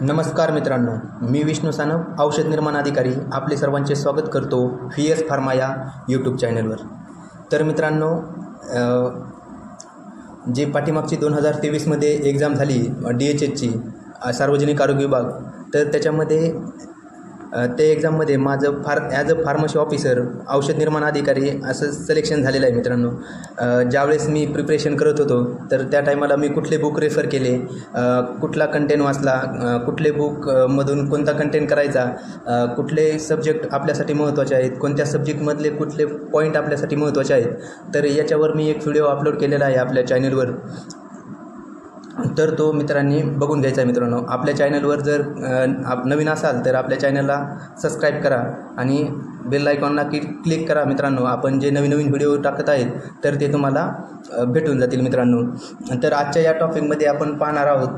नमस्कार मित्रांनो, मी विष्णू सानप, औषध निर्माण अधिकारी. आपले सर्वांचे स्वागत करतो व्ही.एस. फार्मा या यूट्यूब चॅनलवर. तर मित्रांनो, जे पाठीमागची 2023मध्ये एक्झाम झाली DHHची सार्वजनिक आरोग्य विभाग, तर त्याच्यामध्ये त्या एक्झाममध्ये माझं ॲज अ फार्मसी ऑफिसर, औषध निर्माण अधिकारी असं सिलेक्शन झालेलं आहे मित्रांनो. ज्यावेळेस मी प्रिपरेशन करत होतो तर त्या टायमाला मी कुठले बुक रेफर केले, कुठला कंटेंट वाचला, कुठले बुकमधून कोणता कंटेंट करायचा, कुठले सब्जेक्ट आपल्यासाठी महत्त्वाचे आहेत, कोणत्या सब्जेक्टमधले कुठले पॉईंट आपल्यासाठी महत्त्वाचे आहेत, तर याच्यावर मी एक व्हिडिओ अपलोड केलेला आहे आपल्या चॅनलवर. तर तो मित्रांनी बघून घ्यायचा आहे. मित्रांनो, आपल्या चॅनलवर जर नवीन असाल तर आपल्या चॅनलला सबस्क्राईब करा आणि बेल आयकॉनला क्लिक करा. मित्रांनो, आपण जे नवीन व्हिडिओ टाकत आहेत तर ते तुम्हाला भेटून जातील मित्रांनो. तर आजच्या या टॉपिकमध्ये आपण पाहणार आहोत,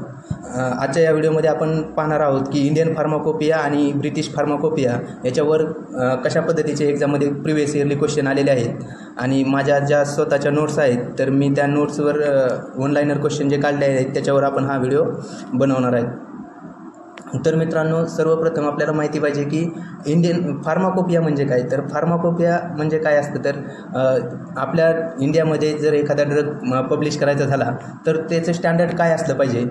आजच्या या व्हिडिओमध्ये आपण पाहणार आहोत की इंडियन फार्माकोपिया आणि ब्रिटिश फार्माकोपिया याच्यावर कशा पद्धतीचे एक्झाममध्ये प्रिव्हियस इयरली क्वेश्चन आलेले आहेत. आणि माझ्या ज्या स्वतःच्या नोट्स आहेत तर मी त्या नोट्सवर ऑनलाईनर क्वेश्चन जे काढले आहेत त्याच्यावर आपण हा व्हिडिओ बनवणार आहे. तर मित्रांनो, सर्वप्रथम आपल्याला माहिती पाहिजे की इंडियन फार्माकोपिया म्हणजे काय. तर फार्माकोपिया म्हणजे काय असतं, तर आपल्या इंडियामध्ये जर एखादा ड्रग पब्लिश करायचा झाला तर त्याचं स्टँडर्ड काय असलं पाहिजे.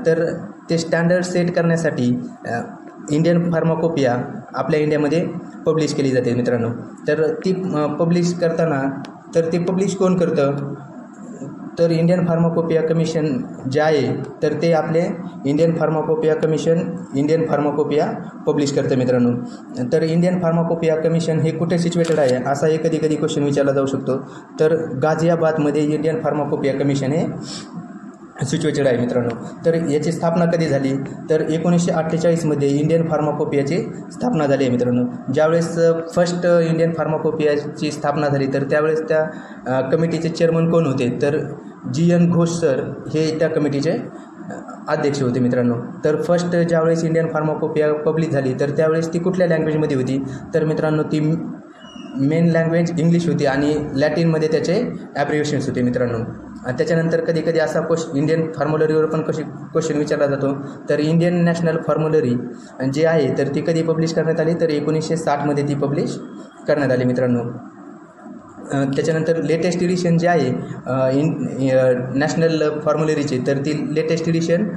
तर ते स्टँडर्ड सेट करण्यासाठी इंडियन फार्माकोपिया आपल्या इंडियामध्ये पब्लिश केली जाते मित्रांनो. तर ती पब्लिश करताना तर ती पब्लिश कोण करतं, तर इंडियन फार्माकोपिया कमिशन जे आहे तर ते आपले Indian pharmacopoeia commission Indian pharmacopoeia publish करतं मित्रांनो. तर इंडियन फार्माकोपिया कमिशन हे कुठे सिच्युएटेड आहे असा एक कधी क्वेश्चन विचारला जाऊ शकतो. तर गाझियाबादमध्ये इंडियन फार्माकोपिया कमिशन हे सिच्युएटेड आहे मित्रांनो. तर याची स्थापना कधी झाली, तर 1948मध्ये इंडियन फार्माकोपियाची स्थापना झाली आहे मित्रांनो. ज्यावेळेस फर्स्ट इंडियन फार्माकोपियाची स्थापना झाली तर त्यावेळेस त्या कमिटीचे चेअरमन कोण होते, तर GN घोष सर हे त्या कमिटीचे अध्यक्ष होते मित्रांनो. तर फर्स्ट ज्यावेळेस इंडियन फार्माकोपिया पब्लिश झाली तर त्यावेळेस ती कुठल्या लँग्वेजमध्ये होती, तर मित्रांनो ती मेन लँग्वेज इंग्लिश होती आणि लॅटिनमध्ये त्याचे ॲब्रिव्हिएशन्स होते मित्रांनो. त्याच्यानंतर कधी असा इंडियन फॉर्म्युलरीवर पण क्वेश्चन विचारला जातो. तर इंडियन नॅशनल फॉर्म्युलरी जे आहे तर ती कधी पब्लिश करण्यात आली, तर 1960मध्ये ती पब्लिश करण्यात आली मित्रांनो. त्याच्यानंतर लेटेस्ट एडिशन जे आहे नॅशनल फॉर्म्युलरीची तर ती लेटेस्ट एडिशन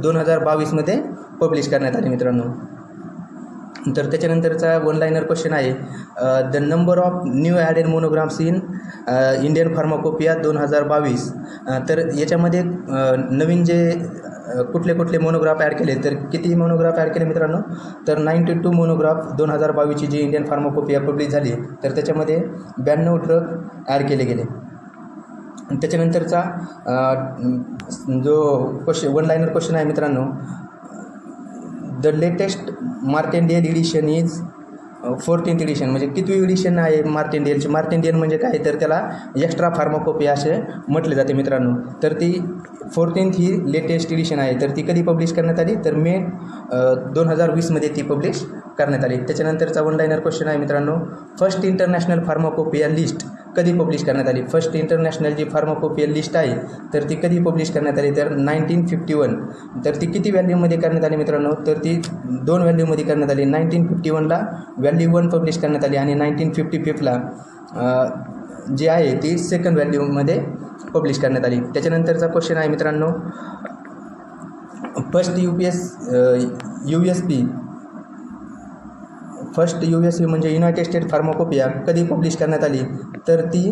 2022मध्ये पब्लिश करण्यात आली मित्रांनो. तर त्याच्यानंतरचा वन लाईनर क्वेश्चन आहे, the number of new added monographs in Indian pharmacopoeia 2022. तर याच्यामध्ये नवीन जे कुठले मोनोग्राफ ॲड केले, तर किती मोनोग्राफ ॲड केले मित्रांनो, तर 92 मोनोग्राफ 2022ची जी इंडियन फार्माकोपिया पब्लिश झाली तर त्याच्यामध्ये 92 ड्रग ॲड केले गेले. त्याच्यानंतरचा जो वन लाईनर क्वेश्चन आहे मित्रांनो, the latest Martindale edition is 14th edition. म्हणजे कितवी एडिशन आहे मार्टेंडियलची. मार्टेंडियल म्हणजे काय, तर त्याला एक्स्ट्रा फार्माकोपिया असे म्हटले जाते मित्रांनो. तर ती 14th ही लेटेस्ट एडिशन आहे. तर ती कधी पब्लिश करण्यात आली, तर मे 2020मध्ये ती पब्लिश करण्यात आली. त्याच्यानंतरचा वन लाईनर क्वेश्चन आहे मित्रांनो, फर्स्ट इंटरनॅशनल फार्माकोपिया लिस्ट कधी पब्लिश करण्यात आली. फर्स्ट इंटरनॅशनल जी फार्माकोपिया लिस्ट आहे तर ती कधी पब्लिश करण्यात आली, तर 1951. तर ती किती व्हॅल्यूमध्ये करण्यात आली मित्रांनो, तर ती 2 व्हॅल्यूमध्ये करण्यात आली. 1951ला व्हॅल्यू 1 पब्लिश करण्यात आली आणि 1955ला जी आहे ती सेकंड व्हॅल्यूमध्ये पब्लिश करण्यात आली. त्याच्यानंतरचा क्वेश्चन आहे मित्रांनो, फर्स्ट USP म्हणजे युनायटेड स्टेट फार्माकोपिया कधी पब्लिश करण्यात आली, तर ती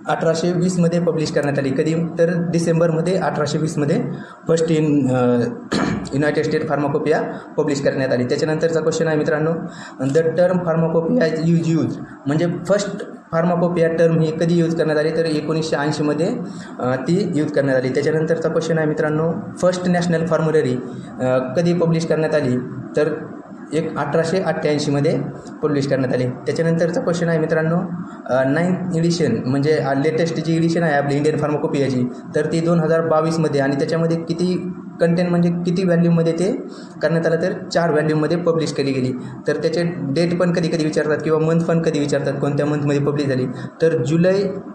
1820मध्ये पब्लिश करण्यात आली. कधी, तर डिसेंबरमध्ये 1820मध्ये first United State pharmacopoeia publish करण्यात आली. त्याच्यानंतरचा क्वेश्चन आहे मित्रांनो, द टर्म फार्माकोपिया यूज म्हणजे फर्स्ट फार्माकोपिया टर्म ही कधी यूज करण्यात आली, तर 1980मध्ये ती यूज करण्यात आली. त्याच्यानंतरचा क्वेश्चन आहे मित्रांनो, फर्स्ट नॅशनल फॉर्म्युलरी कधी पब्लिश करण्यात आली, तर 1888मध्ये पब्लिश करण्यात आली. त्याच्यानंतरचा क्वेश्चन आहे मित्रांनो, 9th एडिशन म्हणजे लेटेस्ट जी एडिशन आहे आपली इंडियन फार्माकोपियाची तर ती 2022मध्ये आणि त्याच्यामध्ये किती कंटेंट म्हणजे किती व्हॅल्यूमध्ये ते करण्यात आलं, तर 4 व्हॅल्यूमध्ये पब्लिश केली गेली. तर त्याचे डेट पण कधी विचारतात किंवा मंथ पण कधी विचारतात, कोणत्या मंथमध्ये पब्लिश झाली, तर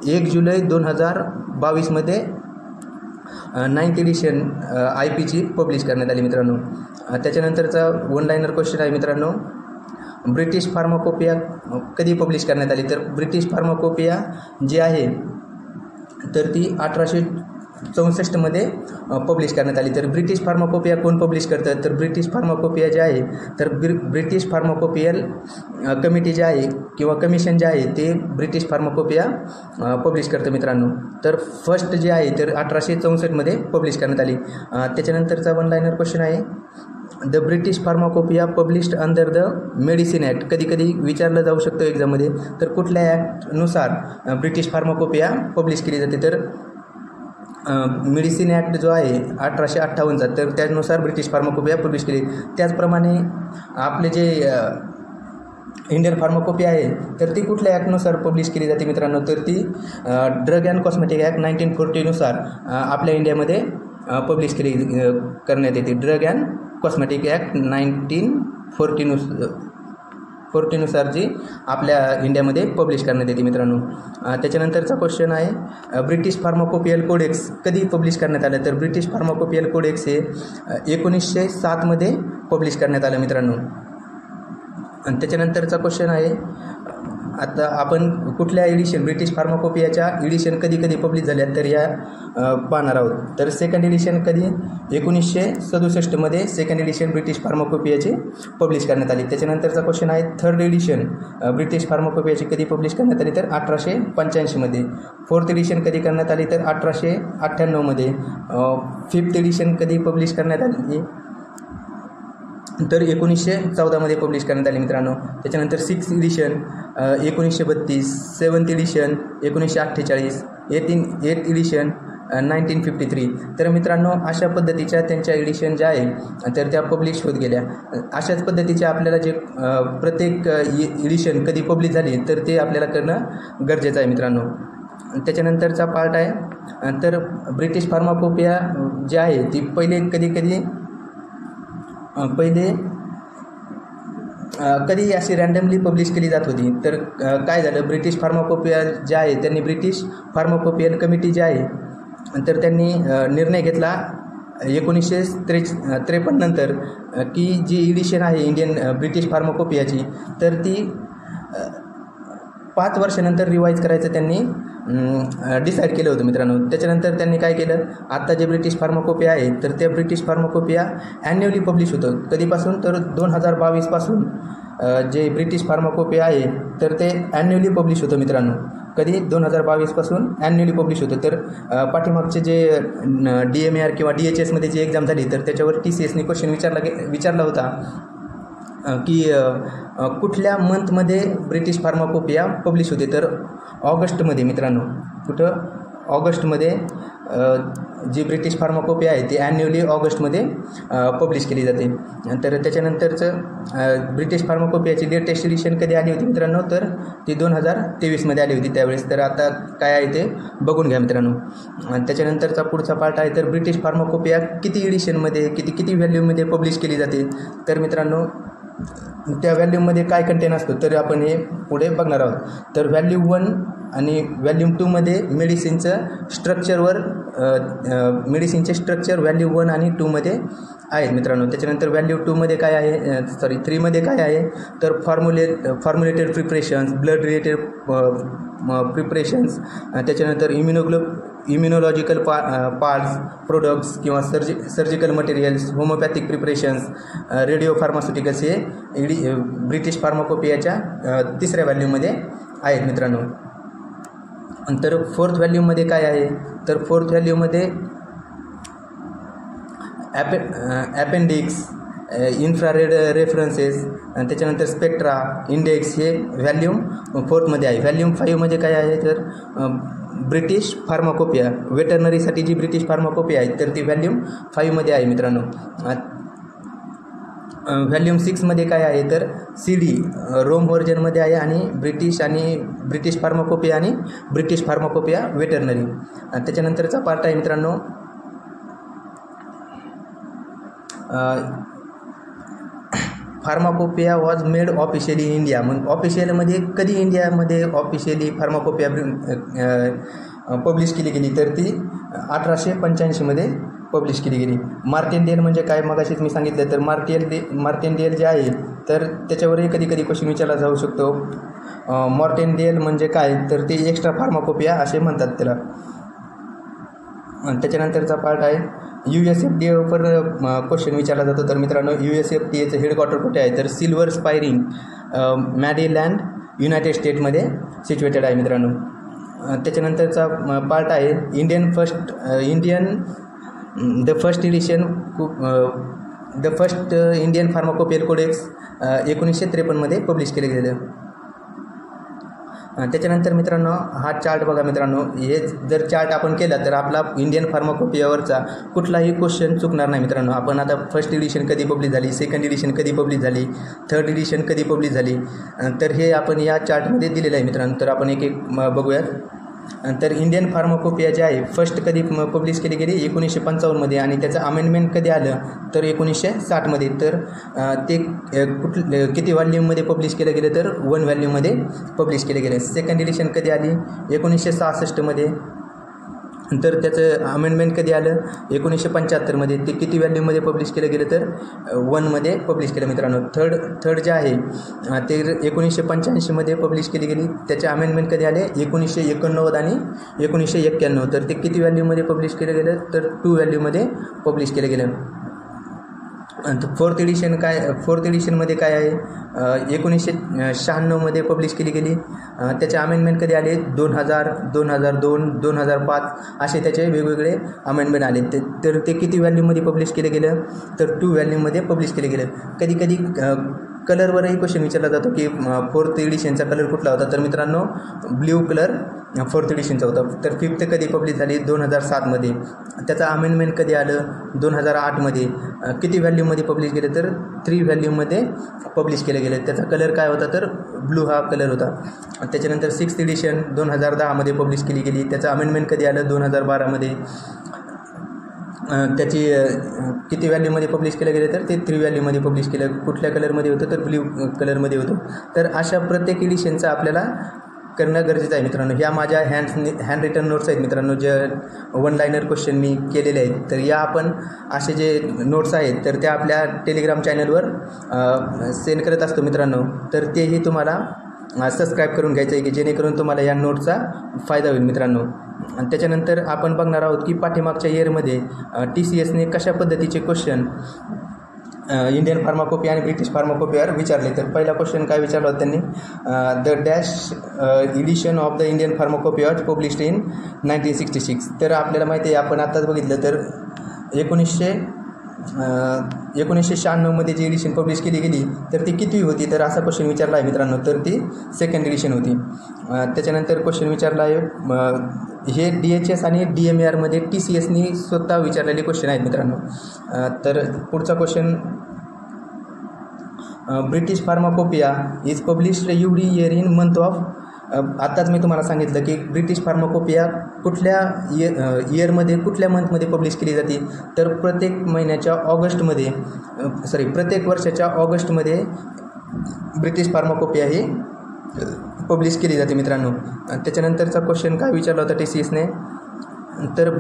1 जुलै 2022मध्ये 9th एडिशन IP ची पब्लिश करण्यात आली मित्रांनो. त्याच्यानंतरचा वन लाईनर क्वेश्चन आहे मित्रांनो, ब्रिटिश फार्माकोपिया कधी पब्लिश करण्यात आली. तर ब्रिटिश फार्माकोपिया जी आहे तर ती 1864 पब्लिश करण्यात आली. तर ब्रिटिश फार्माकोपिया कोण पब्लिश करतं, तर ब्रिटिश फार्माकोपिया जे आहे तर ब्रिटिश फार्माकोपियल कमिटी जे आहे किंवा कमिशन जे आहे ते ब्रिटिश फार्माकोपिया पब्लिश करतं मित्रांनो. तर फर्स्ट जे आहे तर 1864 पब्लिश करण्यात आली. त्याच्यानंतरचा वन लाईनर क्वेश्चन आहे, the British pharmacopoeia published under the medicine act. कधी कधी विचारलं जाऊ शकतं एक्झाममध्ये, तर कुठल्या ॲक्टनुसार ब्रिटिश फार्माकोपिया पब्लिश केली जाते. तर मेडिसिन ॲक्ट जो आहे 1858चा, तर त्यानुसार ब्रिटिश फार्माकोपिया पब्लिश केली. त्याचप्रमाणे आपले जे इंडियन फार्माकोपिया आहे तर ती कुठल्या ॲक्टनुसार पब्लिश केली जाते मित्रांनो, तर ती ड्रग अँड कॉस्मेटिक ॲक्ट 1940नुसार आपल्या इंडियामध्ये पब्लिश करण्यात येते. ड्रग अँड कॉस्मेटिक ॲक्ट 1940नुसार जी आपल्या इंडियामध्ये पब्लिश करण्यात येते मित्रांनो. त्याच्यानंतरचा क्वेश्चन आहे, ब्रिटिश फार्माकोपियल कोडेक्स कधी पब्लिश करण्यात आलं. तर ब्रिटिश फार्माकोपियल कोडेक्स हे 1907 पब्लिश करण्यात आलं मित्रांनो. आणि त्याच्यानंतरचा क्वेश्चन आहे, आता आपण कुठल्या एडिशन ब्रिटिश फार्माकोपियाच्या एडिशन कधी पब्लिश झाल्या तर या पाहणार आहोत. तर सेकंड एडिशन कधी 1967 सेकंड एडिशन ब्रिटिश फार्माकोपियाची पब्लिश करण्यात आली. त्याच्यानंतरचा क्वेश्चन आहे, थर्ड एडिशन ब्रिटिश फार्माकोपियाची कधी पब्लिश करण्यात आली तर 1885. फोर्थ एडिशन कधी करण्यात आली तर 1898. फिफ्थ एडिशन कधी पब्लिश करण्यात आली तर 1914 पब्लिश करण्यात आली मित्रांनो. त्याच्यानंतर सिक्स एडिशन 1932, सेवन्थ एडिशन 1948, एथ एडिशन 1953. तर मित्रांनो अशा पद्धतीच्या त्यांच्या एडिशन ज्या आहे तर त्या पब्लिश होत गेल्या. अशाच पद्धतीच्या आपल्याला जे प्रत्येक एडिशन कधी पब्लिश झाली तर ते आपल्याला करणं गरजेचं आहे मित्रांनो. त्याच्यानंतरचा पार्ट आहे, तर ब्रिटिश फार्माकोपिया जे आहे ती पहिले कधी अशी रँडमली पब्लिश केली जात होती. तर काय झालं, ब्रिटिश फार्माकोपिया जे आहे त्यांनी ब्रिटिश फार्माकोपियल कमिटी जी आहे तर त्यांनी निर्णय घेतला 1953 नंतर की जी एडिशन आहे इंडियन ब्रिटिश फार्माकोपियाची तर ती 5 वर्षानंतर रिवाईज करायचं त्यांनी डिसाईड केलं होतं मित्रांनो. त्याच्यानंतर त्यांनी काय केलं, आत्ता जे ब्रिटिश फार्माकोपिया आहे तर त्या ब्रिटिश फार्माकोपिया ॲन्युअली पब्लिश होतं. कधीपासून तर 2022 पासून जे ब्रिटिश फार्माकोपिया आहे तर ते ॲन्युअली पब्लिश होतं मित्रांनो. कधी 2022 पासून ॲन्युअली पब्लिश होतं. तर पाठीमागचे जे DMAR किंवा DHS जी एक्झाम झाली तर त्याच्यावर TCSने क्वेश्चन विचारला होता की कुठल्या मंथमध्ये ब्रिटिश फार्माकोपिया पब्लिश होते. तर ऑगस्टमध्ये मित्रांनो. कुठं, ऑगस्टमध्ये जी ब्रिटिश फार्माकोपिया आहे ती ॲन्युअली ऑगस्टमध्ये पब्लिश केली जाते. तर त्याच्यानंतरचं ब्रिटिश फार्माकोपियाची लेटेस्ट एडिशन कधी आली होती मित्रांनो, तर ती 2023 आली होती त्यावेळेस. तर आता काय आहे ते बघून घ्या मित्रांनो. त्याच्यानंतरचा पुढचा पार्ट आहे, तर ब्रिटिश फार्माकोपिया किती एडिशनमध्ये किती व्हॅल्यूमध्ये पब्लिश केली जाते. तर मित्रांनो त्या व्हॅल्यूमध्ये काय कंटेन असतो तर आपण हे पुढे बघणार आहोत. तर व्हॅल्यूम 1 आणि व्हॅल्यूम 2 मेडिसिनचं मेडिसिनचे स्ट्रक्चर व्हॅल्यू 1 आणि 2 आहेत मित्रांनो. त्याच्यानंतर व्हॅल्यू 2 काय आहे, 3 काय आहे, तर formulated preparations, blood related preparations, त्याच्यानंतर इम्युनॉलॉजिकल पार्ट्स, प्रोडक्ट्स किंवा surgical materials, homeopathic preparations, radio pharmaceuticals हे ब्रिटिश फार्माकोपियाच्या 3ऱ्या व्हॅल्यूमध्ये आहेत मित्रांनो. तर फोर्थ व्हॅल्यूमध्ये काय आहे, तर फोर्थ व्हॅल्यूमध्ये अपेंडिक्स, इन्फ्रारेड रेफरन्सेस, त्याच्यानंतर स्पेक्ट्रा, इंडेक्स हे व्हॅल्यूम 4 आहे. व्हॅल्यूम 5 काय आहे, तर ब्रिटिश फार्माकोपिया वेटरनरीसाठी जी ब्रिटिश फार्माकोपिया आहे तर ती व्हॅल्यूम 5 आहे मित्रांनो. व्हॅल्यूम 6 काय आहे, तर CD रोम व्हर्जनमध्ये आहे आणि ब्रिटिश फार्माकोपिया आणि ब्रिटिश फार्माकोपिया वेटरनरी. त्याच्यानंतरचा पार्ट आहे मित्रांनो pharmacopoeia was made officially in India. मग ऑफिशियलमध्ये कधी इंडियामध्ये ऑफिशियली फार्माकोपिया पब्लिश केली गेली, तर ती 1885मध्ये पब्लिश केली गेली. मार्टिनडेल म्हणजे काय मगाशीच मी सांगितलं. तर मार्टिनडेल जे आहे तर त्याच्यावरही कधी कधी क्वेश्चन विचारला जाऊ शकतो. मार्टिनडेल म्हणजे काय, तर ते एक्स्ट्रा फार्माकोपिया असे म्हणतात त्याला. त्याच्यानंतरचा पार्ट आहे USFDAवर क्वेश्चन विचारला जातो. तर मित्रांनो USFDAचं हेडक्वार्टर कुठे आहे, तर सिल्वर स्प्रिंग मॅरीलँड युनायटेड स्टेटमध्ये सिच्युएटेड आहे मित्रांनो. त्याच्यानंतरचा पार्ट आहे the first Indian pharmacopoeial codex 1953मध्ये पब्लिश केले गेले. त्याच्यानंतर मित्रांनो हा चार्ट बघा मित्रांनो. हे जर चार्ट आपण केला तर आपला इंडियन फार्माकोपियावरचा कुठलाही क्वेश्चन चुकणार नाही मित्रांनो. आपण आता फर्स्ट एडिशन कधी पब्लिश झाली, सेकंड एडिशन कधी पब्लिश झाली, थर्ड एडिशन कधी पब्लिश झाली, तर हे आपण या चार्टमध्ये दिलेलं आहे मित्रांनो. तर आपण एक एक बघूयात. तर इंडियन फार्माकोपिया जे आहे फर्स्ट कधी पब्लिश केली गेली 1955मध्ये आणि त्याचं अमेंडमेंट कधी आलं तर 1960मध्ये. तर ते किती व्हॉल्यूममध्ये पब्लिश केलं गेलं तर 1 व्हॉल्यूममध्ये पब्लिश केले गेले. सेकंड एडिशन कधी आली 1966मध्ये. तर त्याचं अमेंडमेंट कधी आलं 1975मध्ये. ते किती व्हॅल्यूमध्ये पब्लिश केलं गेलं तर 1मध्ये पब्लिश केलं मित्रांनो. थर्ड जे आहे ते 1985मध्ये पब्लिश केली गेली. त्याचे अमेंडमेंट कधी आले 1989 आणि 1991. तर ते किती व्हॅल्यूमध्ये पब्लिश केलं गेलं तर 2 व्हॅल्यूमध्ये पब्लिश केलं गेलं. फोर्थ एडिशनमध्ये काय आहे 1996मध्ये पब्लिश केली गेली. त्याचे अमेंडमेंट कधी आले 2000, 2002, 2005 असे त्याचे वेगवेगळे अमेंडमेंट आले. तर ते किती व्हॅल्यूमध्ये पब्लिश केले गेलं तर 2 व्हॅल्यूमध्ये पब्लिश केले गेलं. कधी कधी कलरवरही क्वेश्चन विचारला जातो की फोर्थ एडिशनचा कलर कुठला होता. तर मित्रांनो ब्ल्यू कलर फोर्थ एडिशनचा होता. तर फिफ्थ कधी पब्लिश झाली 2007मध्ये. त्याचा अमेंडमेंट कधी आलं 2008मध्ये. किती व्हॅल्यूमध्ये पब्लिश केलं तर 3 व्हॅल्यूमध्ये पब्लिश केले गेले. त्याचा कलर काय होता तर ब्लू हा कलर होता. त्याच्यानंतर सिक्स्थ एडिशन 2010मध्ये पब्लिश केली गेली. त्याचं अमेंडमेंट कधी आलं 2012मध्ये. त्याची किती व्हॅल्यूमध्ये पब्लिश केलं गेलं तर ते 3 व्हॅल्यूमध्ये पब्लिश केलं. कुठल्या कलरमध्ये होतं तर ब्ल्यू कलरमध्ये होतं. तर अशा प्रत्येक एडिशनचं आपल्याला करणं गरजेचं आहे मित्रांनो. ह्या माझ्या हँड रिटन नोट्स आहेत मित्रांनो, जे 1 लायनर क्वेश्चन मी केलेले आहेत. तर या आपण असे जे नोट्स आहेत तर त्या आपल्या टेलिग्राम चॅनलवर सेंड करत असतो मित्रांनो. तर तेही तुम्हाला सबस्क्राईब करून घ्यायचं आहे की जेणेकरून तुम्हाला या नोट्सचा फायदा होईल मित्रांनो. आणि त्याच्यानंतर आपण बघणार आहोत की पाठीमागच्या इयरमध्ये TCSने कशा पद्धतीचे क्वेश्चन इंडियन फार्माकोपिया आणि ब्रिटिश फार्माकोपियावर विचारले. तर पहिला क्वेश्चन काय विचारला होता त्यांनी, the dash edition of the Indian pharmacopoeia published in 1966. तर आपल्याला माहिती आहे, आपण आत्ताच बघितलं तर 1996मध्ये जी एडिशन पब्लिश केली गेली तर ती किती होती, तर असा क्वेश्चन विचारला आहे मित्रांनो. तर ती सेकंड एडिशन होती. त्याच्यानंतर क्वेश्चन विचारला आहे, हे DHS आणि DMARमध्ये TCSनी स्वतः विचारलेले क्वेश्चन आहेत मित्रांनो. तर पुढचा question, British pharmacopoeia is published every year in month of. आत्ताच मी तुम्हाला सांगितलं की ब्रिटिश फार्माकोपिया कुठल्या इयरमध्ये कुठल्या मंथमध्ये पब्लिश केली जाते. तर प्रत्येक वर्षाच्या ऑगस्टमध्ये ब्रिटिश फार्माकोपिया ही पब्लिश केली जाते मित्रांनो. त्याच्यानंतरचा क्वेश्चन काय विचारला होता TCSने, तर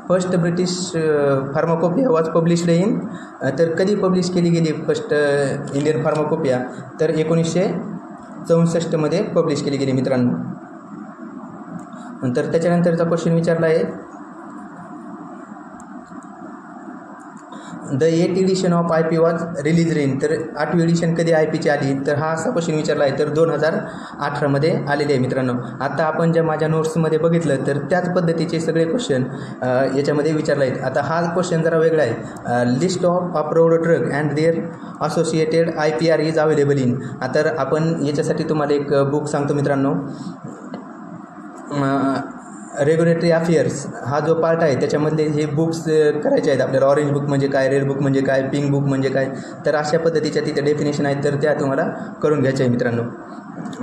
first British pharmacopoeia was published in. तर कधी पब्लिश केली गेली फर्स्ट इंडियन फार्माकोपिया, तर 1964मध्ये पब्लिश केली गेली मित्रांनो. नंतर त्याच्यानंतरचा क्वेश्चन विचारला आहे, the 8th edition of IP was release in. तर 8वी एडिशन कधी IPची आली, तर हा असा क्वेश्चन विचारला आहे. तर 2018मध्ये आलेले आहे मित्रांनो. आता आपण ज्या माझ्या नोट्समध्ये बघितलं तर त्याच पद्धतीचे सगळे क्वेश्चन याच्यामध्ये विचारले आहेत. आता हा क्वेश्चन जरा वेगळा आहे, list of approved drug and their associated IPR is available in. तर आपण याच्यासाठी तुम्हाला एक बुक सांगतो मित्रांनो. रेग्युलेटरी अफेअर्स हा जो पार्ट आहे त्याच्यामधले हे बुक्स करायचे आहेत आपल्याला. ऑरेंज बुक म्हणजे काय, रेड बुक म्हणजे काय, पिंक बुक म्हणजे काय, तर अशा पद्धतीच्या तिथे डेफिनेशन आहेत. तर त्या तुम्हाला करून घ्यायच्या आहे मित्रांनो.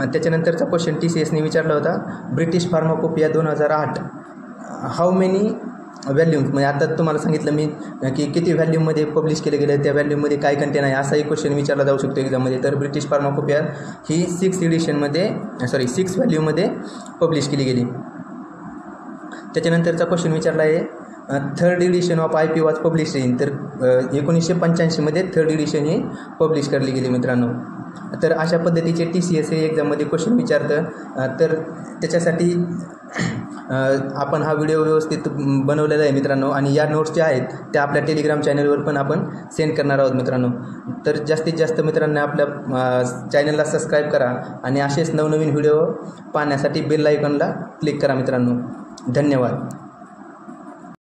त्याच्यानंतरचा क्वेश्चन TCSने विचारला होता, ब्रिटिश फार्माकोपिया 2008 हाऊ मेनी व्हॅल्यूम्स. म्हणजे आता तुम्हाला सांगितलं मी की किती व्हॅल्यूममध्ये पब्लिश केले गेले, त्या व्हॅल्यूमध्ये काय कंटेन आहे, असाही क्वेश्चन विचारला जाऊ शकतो एक्झाममध्ये. तर ब्रिटिश फार्माकोपिया ही 6 व्हॅल्यूमध्ये पब्लिश केली गेली. त्याच्यानंतरचा क्वेश्चन विचारला आहे third edition of I P was publish in, तर 1985मध्ये थर्ड एडिशन ही पब्लिश करली गेली मित्रांनो. तर अशा पद्धतीचे TCS हे एक्झाममध्ये क्वेश्चन विचारतं. तर त्याच्यासाठी आपण हा व्हिडिओ व्यवस्थित बनवलेला आहे मित्रांनो, आणि या नोट्स ज्या आहेत त्या आपल्या टेलिग्राम चॅनलवर पण आपण सेंड करणार आहोत मित्रांनो. तर जास्तीत जास्त मित्रांनो आपल्या चॅनलला सबस्क्राईब करा आणि असेच नवनवीन व्हिडिओ पाहण्यासाठी बेल आयकॉनला क्लिक करा मित्रांनो. धन्यवाद.